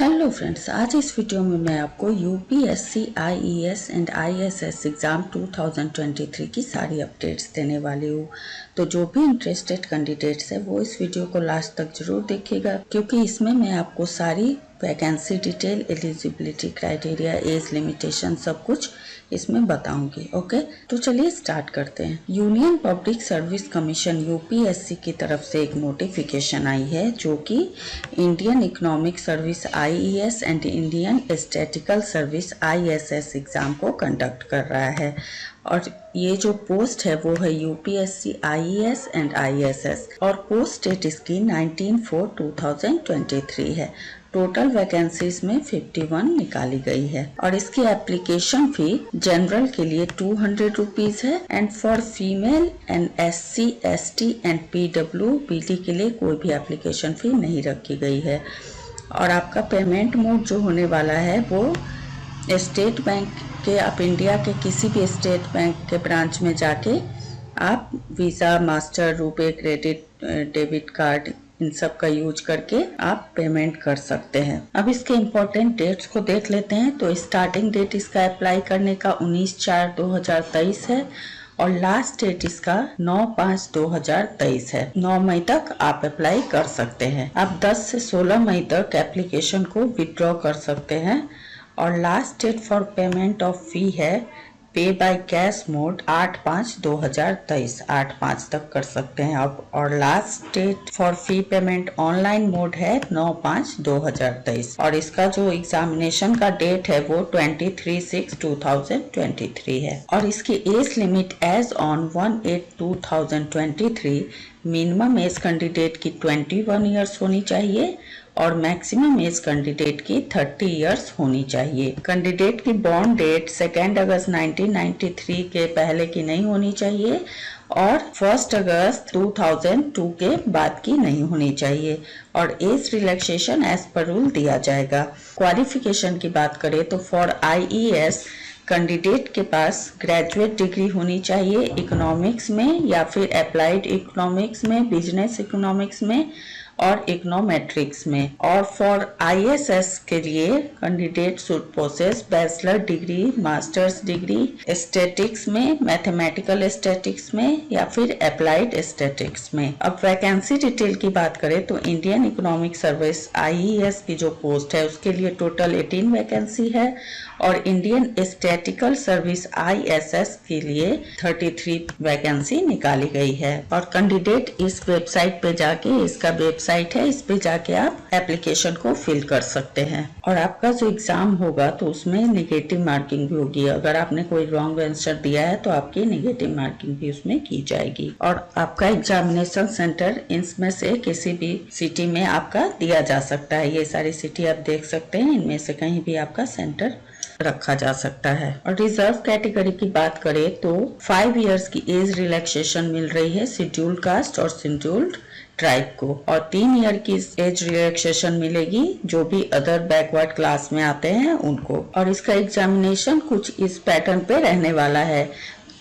Hello friends, आज इस video में मैं आपको UPSC IES and ISS exam 2023 की सारी अपडेट्स देने वाली हूँ। तो जो भी इंटरेस्टेड कैंडिडेट्स है वो इस वीडियो को लास्ट तक जरूर देखिएगा, क्योंकि इसमें मैं आपको सारी vacancy detail, eligibility criteria, age limitation सब कुछ इसमें बताऊंगी। ओके, तो चलिए स्टार्ट करते हैं। Union public service commission UPSC की तरफ से एक नोटिफिकेशन आई है जो कि Indian economic service IES and Indian statistical service ISS exam को कंडक्ट कर रहा है। और ये जो पोस्ट है वो है यूपीएससी आईईएस एंड आईएसएस और पोस्ट डेट इसकी 19/4/2023 है। टोटल वैकेंसीज में 51 निकाली गई है और इसकी एप्लीकेशन फी जनरल के लिए 200 रुपीज है and for female and SC, ST and PWBD के लिए कोई भी एप्लीकेशन फी नहीं रखी गई है। और आपका पेमेंट मोड जो होने वाला है वो स्टेट बैंक के, आप इंडिया के किसी भी स्टेट बैंक के ब्रांच में जाके आप Visa, Master, RuPay, credit, debit card इन सब का यूज करके आप पेमेंट कर सकते हैं। अब इसके इम्पोर्टेंट डेट्स को देख लेते हैं। तो स्टार्टिंग डेट इसका अप्लाई करने का 19/4/2023 है और लास्ट डेट इसका 9/5/2023 है। 9 मई तक आप अप्लाई कर सकते हैं। आप 10 से 16 मई तक एप्लीकेशन को विड्रॉ कर सकते हैं और last date for payment of fee है पे बाय कैश मोड 8/5/2023, 8/5 तक कर सकते हैं आप। और last date for fee payment online mode है 9/5/2023 और इसका जो एग्जामिनेशन का डेट है वो 23/6/2023 है। और इसकी age limit age on 1/8/2023 minimum age candidate की 21 ईयर्स होनी चाहिए और मैक्सिमम एज कैंडिडेट की 30 इयर्स होनी चाहिए। कैंडिडेट की बॉर्न डेट 2 अगस्त 1993 के पहले की नहीं होनी चाहिए और 1 अगस्त 2002 के बाद की नहीं होनी चाहिए और age relaxation as per rule दिया जाएगा। क्वालिफिकेशन की बात करें तो फॉर आईईएस कैंडिडेट के पास ग्रेजुएट डिग्री होनी चाहिए इकोनॉमिक्स में या फिर अप्लाइड इकोनॉमिक्स में, बिजनेस इकोनॉमिक्स में और इकोनोमेट्रिक्स में। और फॉर आईएसएस के लिए candidate should possess bachelor degree, masters degree statistics में, मैथमेटिकल स्टैटिक्स में या फिर अप्लाइड स्टैटिक्स में। अब वैकेंसी डिटेल की बात करें तो इंडियन इकोनॉमिक सर्विस आईईएस की जो पोस्ट है उसके लिए टोटल 18 वैकेंसी है और इंडियन स्टैटिकल सर्विस आईएसएस के लिए 33 वैकेंसी निकाली गई है। और कैंडिडेट इस वेबसाइट पे जाके, इसका वेबसाइट है, इस पे जाके आप एप्लीकेशन को फिल कर सकते हैं। और आपका जो एग्जाम होगा तो उसमें नेगेटिव मार्किंग भी होगी। अगर आपने कोई रॉन्ग आंसर दिया है तो आपकी नेगेटिव मार्किंग भी उसमें की जाएगी। और आपका एग्जामिनेशन सेंटर इनमें से किसी भी सिटी में आपका दिया जा सकता है। ये सारी सिटी आप देख सकते हैं, इनमें से कहीं भी आपका सेंटर रखा जा सकता है। और रिजर्व कैटेगरी की बात करें तो 5 इयर्स की एज रिलैक्सेशन मिल रही है शेड्यूल्ड कास्ट और शेड्यूल्ड ट्राइब को और 3 ईयर की एज रिलैक्सेशन मिलेगी जो भी अदर बैकवर्ड क्लास में आते हैं उनको। और इसका एग्जामिनेशन कुछ इस पैटर्न पे रहने वाला है।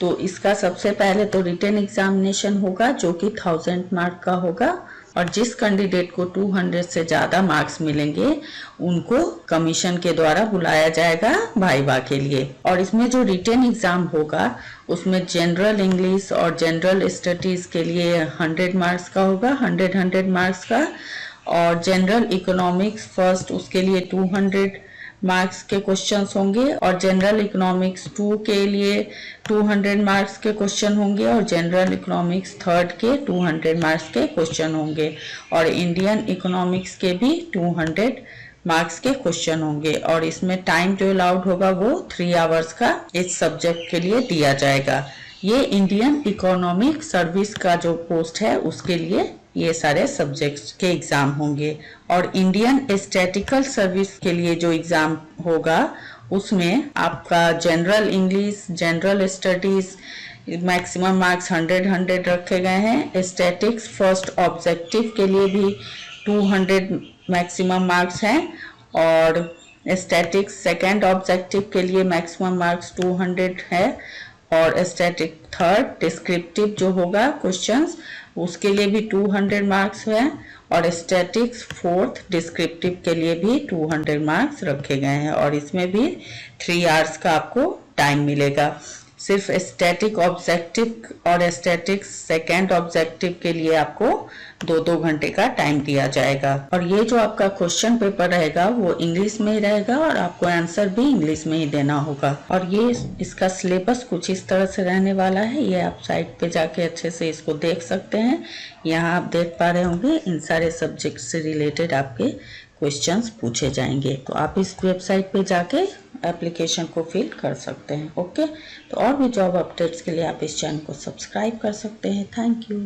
तो इसका सबसे पहले तो रिटन एग्जामिनेशन होगा जो कि 1000 मार्क का होगा और जिस कैंडिडेट को 200 से ज्यादा मार्क्स मिलेंगे उनको कमीशन के द्वारा बुलाया जाएगा वाइवा के लिए। और इसमें जो रिटन एग्जाम होगा उसमें जनरल इंग्लिश और जनरल स्टडीज के लिए 100 मार्क्स का होगा, 100 मार्क्स का। और जनरल इकोनॉमिक्स फर्स्ट, उसके लिए 200 मार्क्स के क्वेश्चंस होंगे और जनरल इकोनॉमिक्स 2 के लिए 200 मार्क्स के क्वेश्चन होंगे और जनरल इकोनॉमिक्स थर्ड के 200 मार्क्स के क्वेश्चन होंगे और इंडियन इकोनॉमिक्स के भी 200 मार्क्स के क्वेश्चन होंगे। और इसमें टाइम जो अलाउड होगा वो 3 आवर्स का इस सब्जेक्ट के लिए दिया जाएगा। ये इंडियन इकोनॉमिक सर्विस का जो पोस्ट है उसके लिए ये सारे सब्जेक्ट्स के एग्जाम होंगे। और इंडियन स्टैटिकल सर्विस के लिए जो एग्जाम होगा उसमें आपका general English, general studies maximum marks 100 रखे गए हैं। स्टैटिक्स फर्स्ट ऑब्जेक्टिव के लिए भी 200 मैक्सिमम मार्क्स हैं और स्टैटिक्स सेकेंड ऑब्जेक्टिव के लिए मैक्सिमम मार्क्स 200 है और स्टैटिक थर्ड डिस्क्रिप्टिव जो होगा क्वेश्चंस उसके लिए भी 200 मार्क्स है और स्टैटिक्स फोर्थ डिस्क्रिप्टिव के लिए भी 200 मार्क्स रखे गए हैं और इसमें भी 3 आवर्स का आपको टाइम मिलेगा। सिर्फ स्टैटिक ऑब्जेक्टिव और स्टैटिक सेकेंड ऑब्जेक्टिव के लिए आपको 2-2 घंटे का टाइम दिया जाएगा। और ये जो आपका क्वेश्चन पेपर रहेगा वो इंग्लिश में ही रहेगा और आपको आंसर भी इंग्लिश में ही देना होगा। और ये इसका सिलेबस कुछ इस तरह से रहने वाला है, ये आप साइट पे जाके अच्छे से इसको देख सकते हैं। यहाँ आप देख पा रहे होंगे इन सारे सब्जेक्ट से रिलेटेड आपके क्वेश्चंस पूछे जाएंगे, तो आप इस वेबसाइट पे जाके एप्लीकेशन को फिल कर सकते हैं। ओके, तो और भी जॉब अपडेट्स के लिए आप इस चैनल को सब्सक्राइब कर सकते हैं। Thank you.